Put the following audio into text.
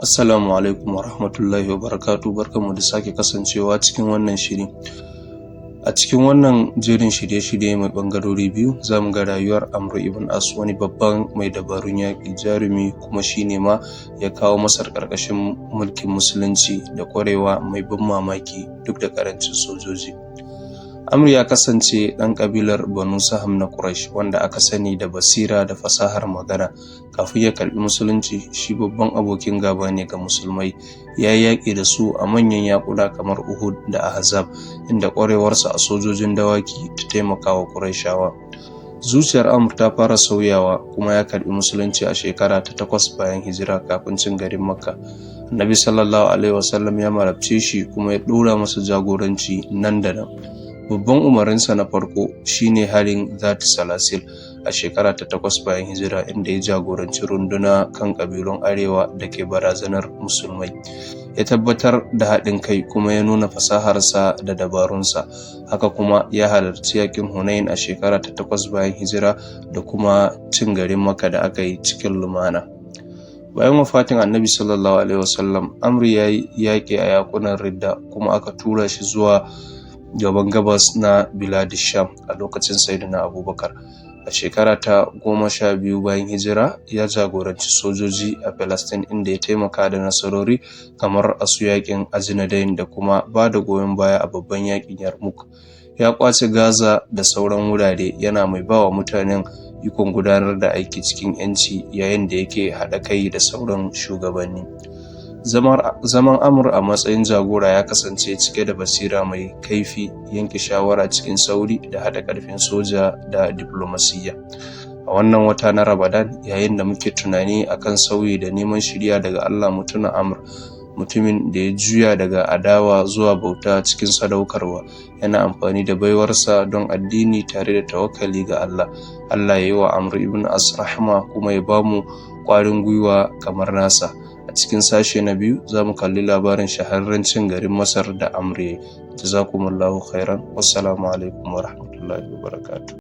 Assalamu alaikum wa rahmatullahi wa barakatuh. Barkanmu da sake kasancewa cikin wannan shiri. A cikin wannan jerin shirye-shirye mai bangarori biyu za mu ga rayuwar Amr ibn As, wani babban mai dabarun yaƙi, jarumi, kuma shine ma ya kawo Masar ƙarƙashin mulkin musulunci da ƙwarewa mai ban mamaki duk da ƙarancin sojoji. Amr ya kasance ɗan ƙabilar Banu Saham na Quraysh, wanda aka sani da basira da fasahar magana. Kafin ya karɓi musulunci, shi babban abokin gaba ne ga musulmai. Ya yi yaƙi da su a manyan yaƙuna kamar Uhud da Ahzab, inda ƙwarewarsa a sojojin dawaki ta taimaka wa Qurayshawa. Zuciyar Amr ta fara sauyawa, kuma ya karɓi musulunci a shekara ta 8 bayan hijira, kafin cin garin Makka. Annabi sallallahu alaihi wasallam ya marabce shi kuma ya ɗora masa jagoranci nan da nan. Babban umarinsa na farko shine harin Zat Salasil a shekara ta 8 bayan hijira, inda ya jagoranci runduna kan ƙabilun arewa da ke barazanar musulmai. Ya tabbatar da haɗin kai kuma ya nuna fasaharsa da dabarunsa. Haka kuma ya halarci yakin Hunain a shekara ta 8 bayan hijira da kuma cin garin Makka da aka yi cikin lumana. Bayan wafatin Annabi sallallahu alaihi wasallam, Amr ya yi yaƙi a yakunan Ridda, kuma aka tura shi zuwa gaban gabas na Bilad Sham a lokacin Sayyidina Abubakar. A shekara ta 12 bayan hijira ya jagoranci sojoji a Palestine, inda ya taimaka da nasarori kamar a su yakin Ajnadain da kuma ba da goyon baya a babban yakin Yarmouk. Ya kwace Gaza da sauran wurare, yana mai bawa mutanen ikon gudanar da aiki cikin yanci, yayin da yake haɗa kai da sauran shugabanni. Zaman Amr a matsayin jagora ya kasance cike da basira mai kaifi, yanke shawara cikin sauri, da haɗa ƙarfin soja da diplomasiyya. A wannan wata na Ramadan, yayin da muke tunani akan sauyi da neman shiriya daga Allah, mu tuna Amr, mutumin da ya juya daga adawa zuwa bauta cikin sadaukarwa. Yana amfani da baiwarsa don addini tare da tawakkali ga Allah. Allah ya yi wa Amr ibn As rahma, kuma ya bamu ƙwarin gwiwa kamar nasa. A cikin sashe na biyu za mu kalli labarin shahararren cin garin Masar da Amr. Jazakumullahu khairan. Wassalamu alaikum wa rahmatullahi wa barakatuh.